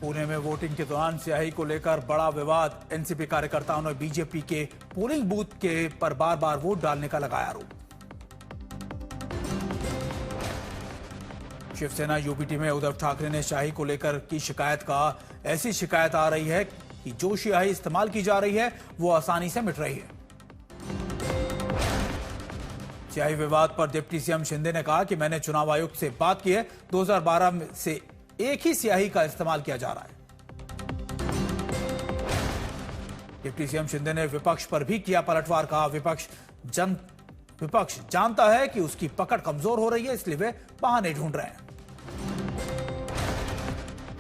पुणे में वोटिंग के दौरान स्याही को लेकर बड़ा विवाद। एनसीपी कार्यकर्ताओं ने बीजेपी के पोलिंग बूथ के पर बार बार वोट डालने का लगाया आरोप। शिवसेना यूपीटी में उद्धव ठाकरे ने स्याही को लेकर की शिकायत का। ऐसी शिकायत आ रही है कि जो स्याही इस्तेमाल की जा रही है वो आसानी से मिट रही है। स्याही विवाद पर डिप्टी सीएम शिंदे ने कहा कि मैंने चुनाव आयुक्त से बात की है, 2012 से एक ही स्याही का इस्तेमाल किया जा रहा है। डिप्टी सीएम शिंदे ने विपक्ष पर भी किया पलटवार। कहा विपक्ष जानता है कि उसकी पकड़ कमजोर हो रही है, इसलिए वे बहाने ढूंढ रहे हैं।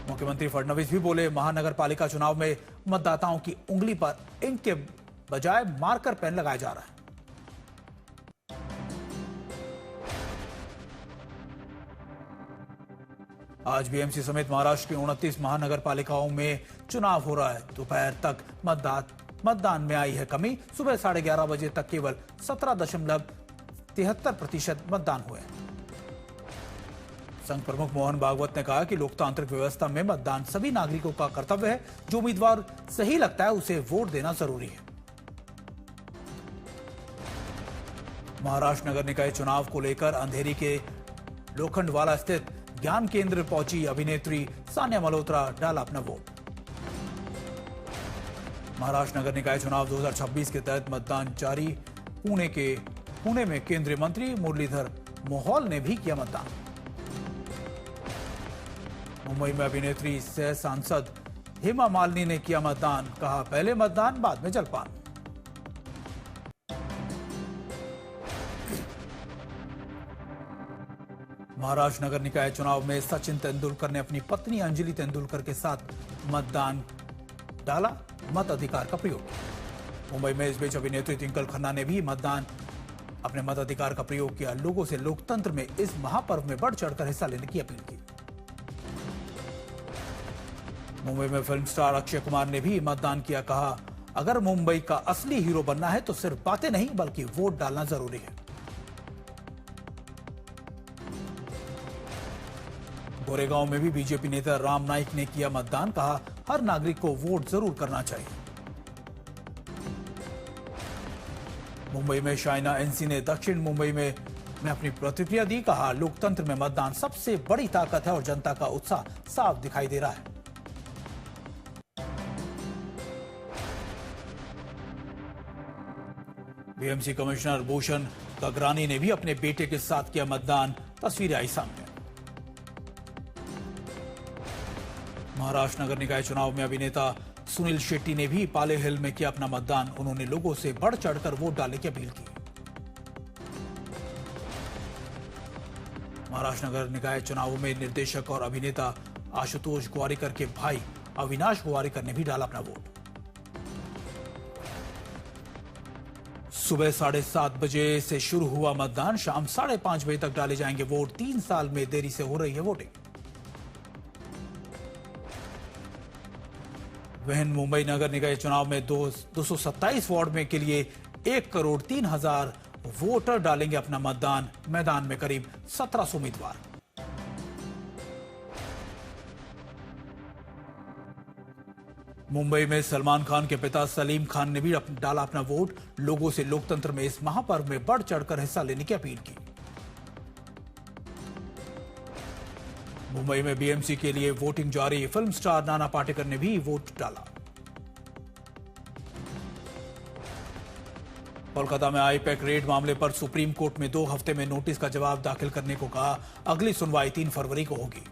मुख्यमंत्री फडणवीस भी बोले, महानगर पालिका चुनाव में मतदाताओं की उंगली पर इंक के बजाय मार्कर पेन लगाया जा रहा है। आज बीएमसी समेत महाराष्ट्र की 29 महानगर पालिकाओं में चुनाव हो रहा है। दोपहर तक मतदान में आई है कमी। सुबह 11:30 बजे तक केवल 17.73% मतदान हुए। संघ प्रमुख मोहन भागवत ने कहा कि लोकतांत्रिक व्यवस्था में मतदान सभी नागरिकों का कर्तव्य है। जो उम्मीदवार सही लगता है उसे वोट देना जरूरी है। महाराष्ट्र नगर निकाय चुनाव को लेकर अंधेरी के लोखंडवाला स्थित ज्ञान केंद्र पहुंची अभिनेत्री सान्या मल्होत्रा डाला अपना वोट। महाराष्ट्र नगर निकाय चुनाव 2026 के तहत मतदान जारी। पुणे में केंद्रीय मंत्री मुरलीधर मोहोल ने भी किया मतदान। मुंबई में अभिनेत्री सह सांसद हेमा मालिनी ने किया मतदान। कहा, पहले मतदान बाद में जलपान। महाराष्ट्र नगर निकाय चुनाव में सचिन तेंदुलकर ने अपनी पत्नी अंजलि तेंदुलकर के साथ मतदान डाला, मत अधिकार का प्रयोग। मुंबई में इस बीच अभिनेत्री ट्विंकल खन्ना ने भी अपने मताधिकार का प्रयोग किया। लोगों से लोकतंत्र में इस महापर्व में बढ़ चढ़कर हिस्सा लेने की अपील की। मुंबई में फिल्म स्टार अक्षय कुमार ने भी मतदान किया। कहा, अगर मुंबई का असली हीरो बनना है तो सिर्फ बातें नहीं बल्कि वोट डालना जरूरी है। गोरेगांव में भी बीजेपी नेता राम नाईक ने किया मतदान। कहा, हर नागरिक को वोट जरूर करना चाहिए। मुंबई में शाइना एनसी ने दक्षिण मुंबई में अपनी प्रतिक्रिया दी। कहा, लोकतंत्र में मतदान सबसे बड़ी ताकत है और जनता का उत्साह साफ दिखाई दे रहा है। बीएमसी कमिश्नर भूषण गगरानी ने भी अपने बेटे के साथ किया मतदान। तस्वीरें आई सामने। महाराष्ट्र नगर निकाय चुनाव में अभिनेता सुनील शेट्टी ने भी पाले हिल में किया अपना मतदान। उन्होंने लोगों से बढ़ चढ़कर वोट डालने की अपील की। महाराष्ट्र नगर निकाय चुनाव में निर्देशक और अभिनेता आशुतोष गोवारिकर के भाई अविनाश गोवारिकर ने भी डाला अपना वोट। सुबह 7:30 बजे से शुरू हुआ मतदान। शाम 5:30 बजे तक डाले जाएंगे वोट। 3 साल में देरी से हो रही है वोटिंग। वहीं मुंबई नगर निकाय चुनाव में 227 वार्ड में के लिए 1,03,000 वोटर डालेंगे अपना मतदान। मैदान में करीब 1700 उम्मीदवार। मुंबई में सलमान खान के पिता सलीम खान ने भी डाला अपना वोट। लोगों से लोकतंत्र में इस महापर्व में बढ़ चढ़कर हिस्सा लेने की अपील की। मुंबई में बीएमसी के लिए वोटिंग जारी। फिल्म स्टार नाना पाटेकर ने भी वोट डाला। कोलकाता में आईपैक रेड मामले पर सुप्रीम कोर्ट में 2 हफ्ते में नोटिस का जवाब दाखिल करने को कहा। अगली सुनवाई 3 फरवरी को होगी।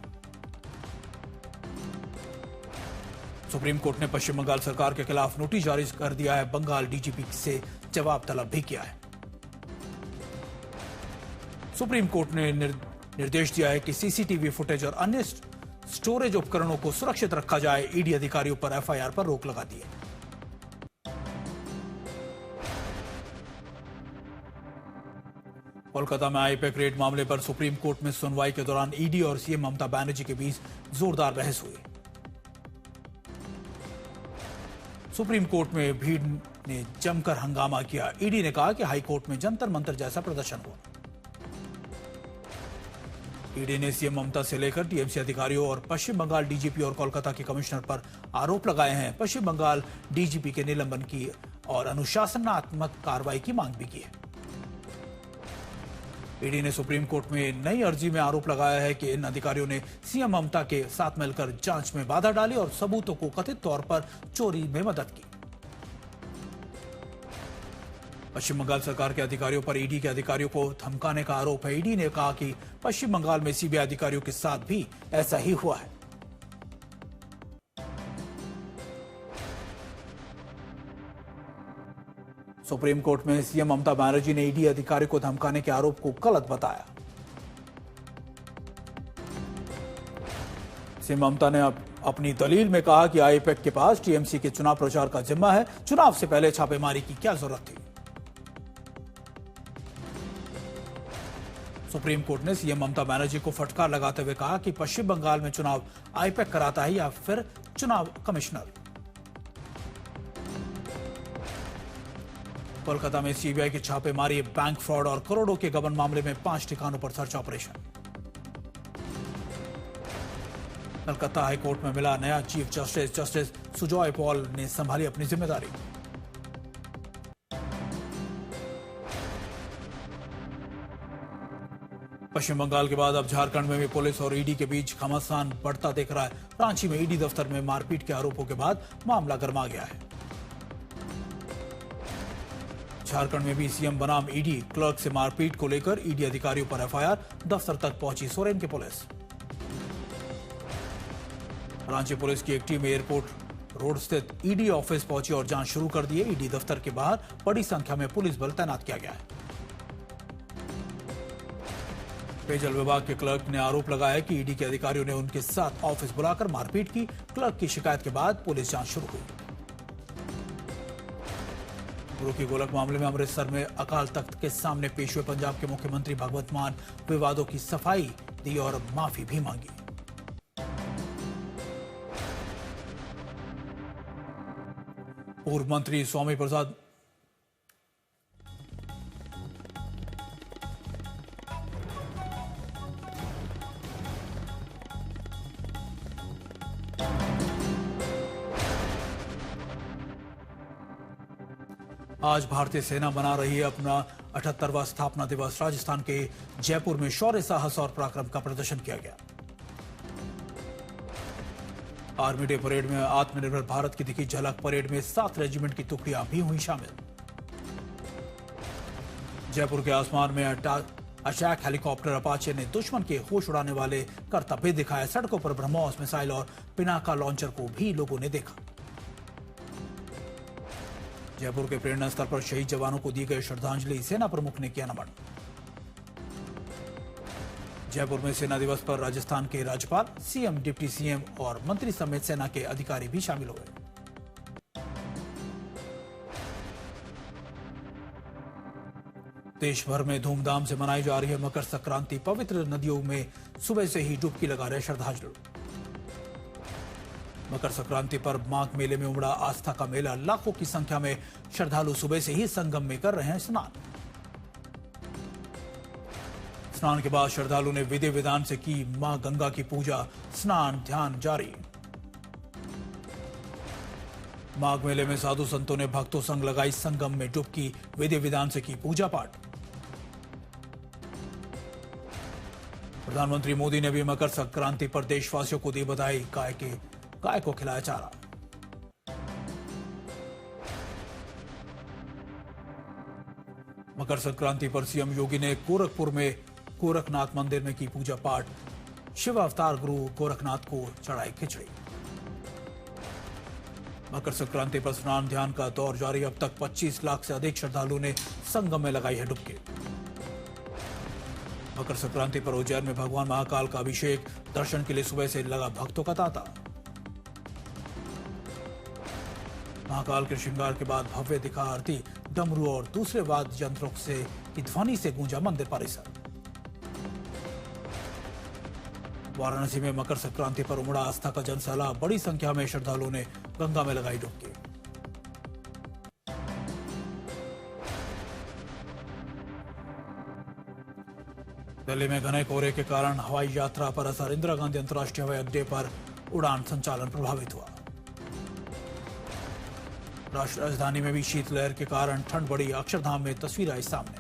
सुप्रीम कोर्ट ने पश्चिम बंगाल सरकार के खिलाफ नोटिस जारी कर दिया है। बंगाल डीजीपी से जवाब तलब भी किया है। सुप्रीम कोर्ट ने निर्देश दिया है कि सीसीटीवी फुटेज और अन्य स्टोरेज उपकरणों को सुरक्षित रखा जाए। ईडी अधिकारियों पर एफआईआर पर रोक लगा दी है। कोलकाता में आईपैक रेड मामले पर सुप्रीम कोर्ट में सुनवाई के दौरान ईडी और सीएम ममता बनर्जी के बीच जोरदार बहस हुई। सुप्रीम कोर्ट में भीड़ ने जमकर हंगामा किया। ईडी ने कहा कि हाईकोर्ट में जंतर मंतर जैसा प्रदर्शन हुआ। ईडी ने सीएम ममता से लेकर टीएमसी अधिकारियों और पश्चिम बंगाल डीजीपी और कोलकाता के कमिश्नर पर आरोप लगाए हैं। पश्चिम बंगाल डीजीपी के निलंबन की और अनुशासनात्मक कार्रवाई की मांग भी की है। ईडी ने सुप्रीम कोर्ट में नई अर्जी में आरोप लगाया है कि इन अधिकारियों ने सीएम ममता के साथ मिलकर जांच में बाधा डाली और सबूतों को कथित तौर पर चोरी में मदद की। पश्चिम बंगाल सरकार के अधिकारियों पर ईडी के अधिकारियों को धमकाने का आरोप है। ईडी ने कहा कि पश्चिम बंगाल में सीबीआई अधिकारियों के साथ भी ऐसा ही हुआ है। सुप्रीम कोर्ट में सीएम ममता बनर्जी ने ईडी अधिकारियों को धमकाने के आरोप को गलत बताया। सीएम ममता ने अपनी दलील में कहा कि आईपैक के पास टीएमसी के चुनाव प्रचार का जिम्मा है। चुनाव से पहले छापेमारी की क्या जरूरत थी। सुप्रीम कोर्ट ने सीएम ममता बनर्जी को फटकार लगाते हुए कहा कि पश्चिम बंगाल में चुनाव आईपैक कराता है या फिर चुनाव कमिश्नर। कोलकाता में सीबीआई की छापेमारी, बैंक फ्रॉड और करोड़ों के गबन मामले में 5 ठिकानों पर सर्च ऑपरेशन। कलकत्ता हाईकोर्ट में मिला नया chief justice. Justice Sujoy Paul ने संभाली अपनी जिम्मेदारी। पश्चिम बंगाल के बाद अब झारखंड में भी पुलिस और ईडी के बीच घमासान बढ़ता दिख रहा है। रांची में ईडी दफ्तर में मारपीट के आरोपों के बाद मामला गर्मा गया है। झारखंड में भी सीएम बनाम ईडी क्लर्क से मारपीट को लेकर ईडी अधिकारियों पर एफआईआर, दफ्तर तक पहुंची सोरेन की पुलिस। रांची पुलिस की एक टीम एयरपोर्ट रोड स्थित ईडी ऑफिस पहुंची और जांच शुरू कर दी है। ईडी दफ्तर के बाहर बड़ी संख्या में पुलिस बल तैनात किया गया है। पेयजल विभाग के क्लर्क ने आरोप लगाया कि ईडी के अधिकारियों ने उनके साथ ऑफिस बुलाकर मारपीट की। क्लर्क की शिकायत के बाद पुलिस जांच शुरू हुई। गुरु की गोलक मामले में अमृतसर में अकाल तख्त के सामने पेश हुए पंजाब के मुख्यमंत्री भगवंत मान विवादों की सफाई दी और माफी भी मांगी। पूर्व मंत्री स्वामी प्रसाद आज भारतीय सेना मना रही है अपना 78वां स्थापना दिवस। राजस्थान के जयपुर में शौर्य, साहस और पराक्रम का प्रदर्शन किया गया। आर्मी डे परेड में आत्मनिर्भर भारत की दिखी झलक। परेड में 7 रेजिमेंट की टुकड़ियां भी हुई शामिल। जयपुर के आसमान में अटैक हेलीकॉप्टर अपाचे ने दुश्मन के होश उड़ाने वाले करतब दिखाया। सड़कों पर ब्रह्मोस मिसाइल और पिनाका लॉन्चर को भी लोगों ने देखा। जयपुर के प्रेरणा स्थल पर शहीद जवानों को दी गई श्रद्धांजलि, सेना प्रमुख ने किया नमन। जयपुर में सेना दिवस पर राजस्थान के राज्यपाल, सीएम, डिप्टी सीएम और मंत्री समेत सेना के अधिकारी भी शामिल हुए। देश भर में धूमधाम से मनाई जा रही है मकर संक्रांति। पवित्र नदियों में सुबह से ही डुबकी लगा रहे श्रद्धालु। मकर संक्रांति पर माघ मेले में उमड़ा आस्था का मेला। लाखों की संख्या में श्रद्धालु सुबह से ही संगम में कर रहे हैं स्नान। स्नान के बाद श्रद्धालु ने विधि विधान से की मां गंगा की पूजा। स्नान ध्यान जारी। माघ मेले में साधु संतों ने भक्तों संग लगाई संगम में डुबकी। विधि विधान से की पूजा पाठ। प्रधानमंत्री मोदी ने भी मकर संक्रांति पर देशवासियों को दी बधाई। गाय को खिलाया चारा। मकर संक्रांति पर सीएम योगी ने गोरखपुर में गोरखनाथ मंदिर में की पूजा पाठ। शिव अवतार गुरु गोरखनाथ को चढ़ाई खिचड़ी। मकर संक्रांति पर स्नान ध्यान का दौर जारी। अब तक 25 लाख से अधिक श्रद्धालुओं ने संगम में लगाई है डुबकी। मकर संक्रांति पर उज्जैन में भगवान महाकाल का अभिषेक। दर्शन के लिए सुबह से लगा भक्तों का तांता। महाकाल के श्रृंगार के बाद भव्य दिखा आरती। डमरू और दूसरे वाद्य यंत्रों से की ध्वनि से गूंजा मंदिर परिसर। वाराणसी में मकर संक्रांति पर उमड़ा आस्था का जनसैलाब। बड़ी संख्या में श्रद्धालुओं ने गंगा में लगाई डुबकी। दिल्ली में घने कोहरे के कारण हवाई यात्रा पर असर। इंदिरा गांधी अंतर्राष्ट्रीय हवाई अड्डे पर उड़ान संचालन प्रभावित हुआ। राष्ट्रीय राजधानी में भी शीतलहर के कारण ठंड बढ़ी। अक्षरधाम में तस्वीर आई सामने।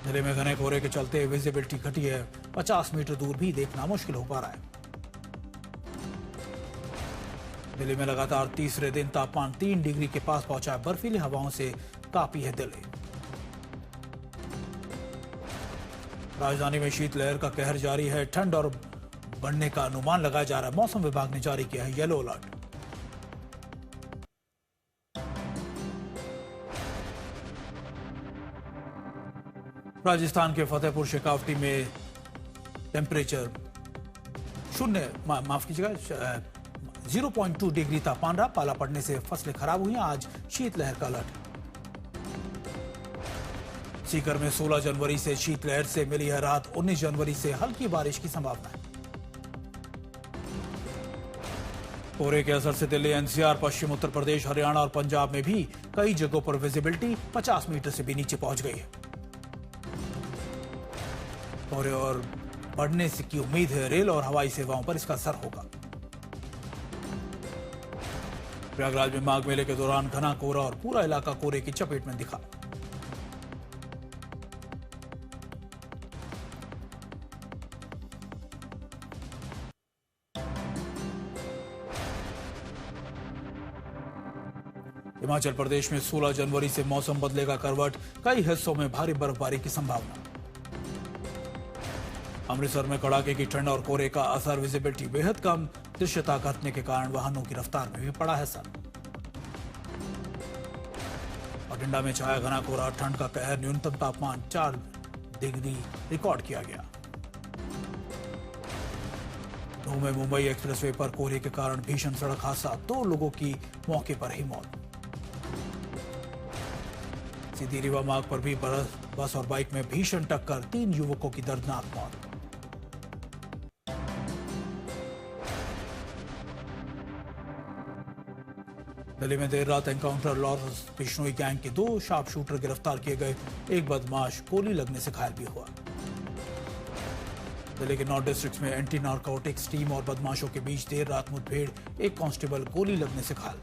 दिल्ली में घने कोहरे के चलते विजिबिलिटी घटी है। 50 मीटर दूर भी देखना मुश्किल हो पा रहा है। दिल्ली में लगातार तीसरे दिन तापमान 3 डिग्री के पास पहुंचा है। बर्फीली हवाओं से कांपी है दिल्ली। राजधानी में शीतलहर का कहर जारी है। ठंड और बढ़ने का अनुमान लगाया जा रहा है। मौसम विभाग ने जारी किया है येलो अलर्ट। राजस्थान के फतेहपुर शेखावटी में टेम्परेचर माफ कीजिएगा 0.2 डिग्री तापमान रहा। पाला पड़ने से फसलें खराब हुई। आज शीतलहर का अलर्ट। सीकर में 16 जनवरी से शीतलहर से मिली है राहत। 19 जनवरी से हल्की बारिश की संभावना है। कोहरे के असर से दिल्ली, एनसीआर, पश्चिम उत्तर प्रदेश, हरियाणा और पंजाब में भी कई जगहों पर विजिबिलिटी 50 मीटर से भी नीचे पहुंच गई है। कोहरे और बढ़ने की उम्मीद है। रेल और हवाई सेवाओं पर इसका असर होगा। प्रयागराज में माघ मेले के दौरान घना कोहरा और पूरा इलाका कोहरे की चपेट में दिखा। हिमाचल प्रदेश में 16 जनवरी से मौसम बदलेगा करवट। कई हिस्सों में भारी बर्फबारी की संभावना। अमृतसर में कड़ाके की ठंड और कोहरे का असर। विजिबिलिटी बेहद कम। दृश्यता घटने के कारण वाहनों की रफ्तार में भी पड़ा है असर। बठिंडा में छाया घना कोहरा। ठंड का कहर। न्यूनतम तापमान 4 डिग्री रिकॉर्ड किया गया। नूह में मुंबई एक्सप्रेसवे पर कोहरे के कारण भीषण सड़क हादसा। 2 लोगों की मौके पर ही मौत। सीधी रीवा मार्ग पर भी बस और बाइक में भीषण टक्कर। 3 युवकों की दर्दनाक मौत। दिल्ली में देर रात एनकाउंटर। लॉरेंस बिश्नोई गैंग के 2 शार्प शूटर गिरफ्तार किए गए। एक बदमाश गोली लगने से घायल भी हुआ। दिल्ली के नॉर्थ डिस्ट्रिक्ट में एंटी नार्कोटिक्स टीम और बदमाशों के बीच देर रात मुठभेड़। एक कांस्टेबल गोली लगने से घायल।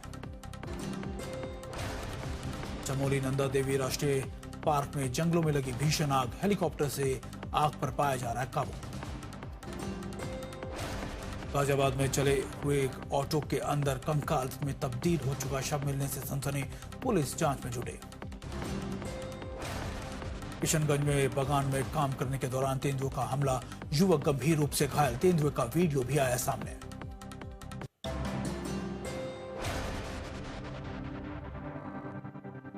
चमोली नंदा देवी राष्ट्रीय पार्क में जंगलों में लगी भीषण आग। हेलीकॉप्टर से आग पर पाया जा रहा है काबू। गाजियाबाद में चले हुए एक ऑटो के अंदर कंकाल में तब्दील हो चुका शव मिलने से सनसनी। पुलिस जांच में जुटे। किशनगंज में बगान में काम करने के दौरान तेंदुए का हमला। युवक गंभीर रूप से घायल। तेंदुए का वीडियो भी आया सामने।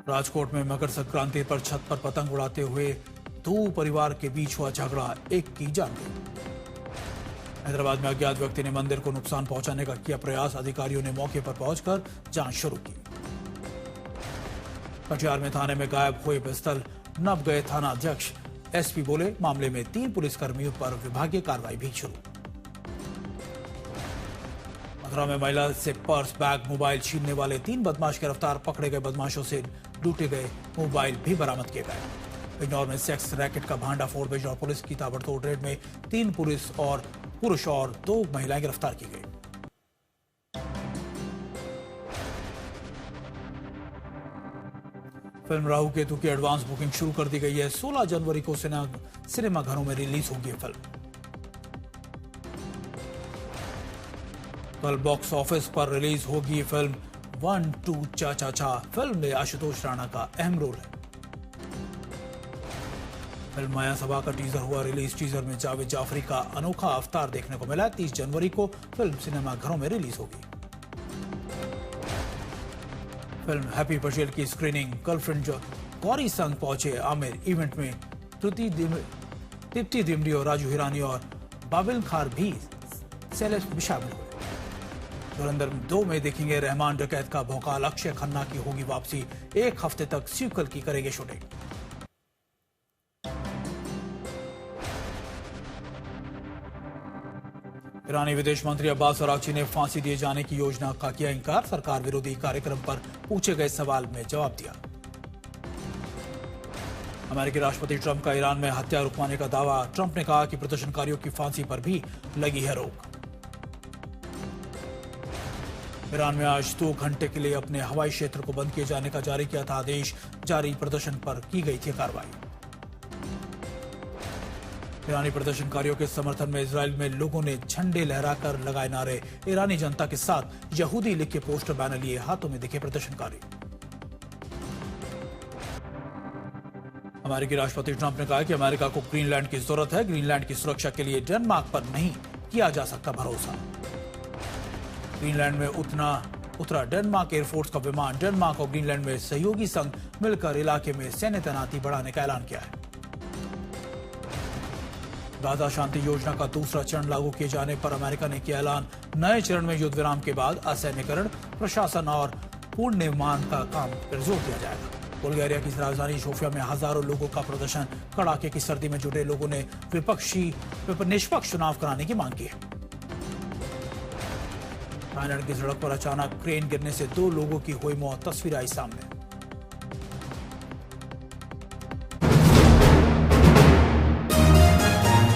राजकोट में मकर संक्रांति पर छत पर पतंग उड़ाते हुए 2 परिवार के बीच हुआ झगड़ा। एक की जान गई। हैदराबाद में अज्ञात व्यक्ति ने मंदिर को नुकसान पहुंचाने का किया प्रयास। अधिकारियों ने मौके पर पहुंचकर जांच शुरू की। कटिहार में थाने में गायब हुए पिस्तौल। नव गए थाना अध्यक्ष। एसपी बोले मामले में 3 पुलिसकर्मियों पर विभागीय कार्रवाई भी शुरू। मथुरा में महिला से पर्स, बैग, मोबाइल छीनने वाले 3 बदमाश गिरफ्तार। पकड़े गए बदमाशों से लूटे गए मोबाइल भी बरामद किए गए। बिजनौर में सेक्स रैकेट का भांडाफोड़। बिजनौर पुलिस की ताबड़तोड़ रेड में 3 पुरुष और 2 महिलाएं गिरफ्तार की गई। फिल्म राहु केतु की एडवांस बुकिंग शुरू कर दी गई है। 16 जनवरी को सिनेमाघरों में रिलीज होगी फिल्म। कल बॉक्स ऑफिस पर रिलीज होगी फिल्म 1 2 चा चा चा। फिल्म में आशुतोष राणा का अहम रोल है। फिल्म माया सभा का टीजर हुआ रिलीज। टीजर में जावेद जाफरी का अनोखा अवतार देखने को मिला। 30 जनवरी को फिल्म सिनेमाघरों में रिलीज होगी। फिल्म हैप्पी पटेल की स्क्रीनिंग। गर्लफ्रेंड जो गौरी संग पहुंचे आमिर। इवेंट में तृप्ति दिमरी और राजू हिरानी और बाबिल खार भी शामिल हुए। धुरंधर 2 में देखेंगे रहमान डकैत का भौकाल। अक्षय खन्ना की होगी वापसी। 1 हफ्ते तक सीक्वल की करेंगे शूटिंग। ईरानी विदेश मंत्री अब्बास अरागची ने फांसी दिए जाने की योजना का किया इंकार। सरकार विरोधी कार्यक्रम पर पूछे गए सवाल में जवाब दिया। अमेरिकी राष्ट्रपति ट्रंप का ईरान में हत्या रुकवाने का दावा। ट्रंप ने कहा कि प्रदर्शनकारियों की फांसी पर भी लगी है रोक। ईरान में आज 2 घंटे के लिए अपने हवाई क्षेत्र को बंद किए जाने का जारी किया था आदेश। जारी प्रदर्शन पर की गई थी कार्रवाई। ईरानी प्रदर्शनकारियों के समर्थन में इजराइल में लोगों ने झंडे लहराकर लगाए नारे। ईरानी जनता के साथ यहूदी लिख के पोस्टर बैनर लिए हाथों में दिखे प्रदर्शनकारी। अमेरिकी राष्ट्रपति ट्रंप ने कहा कि अमेरिका को ग्रीनलैंड की जरूरत है। ग्रीनलैंड की सुरक्षा के लिए डेनमार्क पर नहीं किया जा सकता भरोसा। ग्रीनलैंड में उतरा डेनमार्क एयरफोर्स का विमान। डेनमार्क और ग्रीनलैंड में सहयोगी संघ मिलकर इलाके में सैन्य तैनाती बढ़ाने का ऐलान किया है। गाजा शांति योजना का दूसरा चरण लागू किए जाने पर अमेरिका ने किया ऐलान। नए चरण में युद्ध विराम के बाद असैन्यकरण, प्रशासन और पुनर्निर्माण का काम पर जोर दिया जाएगा। बुल्गारिया की राजधानी सोफिया में हजारों लोगों का प्रदर्शन। कड़ाके की सर्दी में जुटे लोगों ने निष्पक्ष चुनाव कराने की मांग की है। थाईलैंड की सड़क पर अचानक क्रेन गिरने से 2 लोगों की हुई मौत। तस्वीर आई सामने।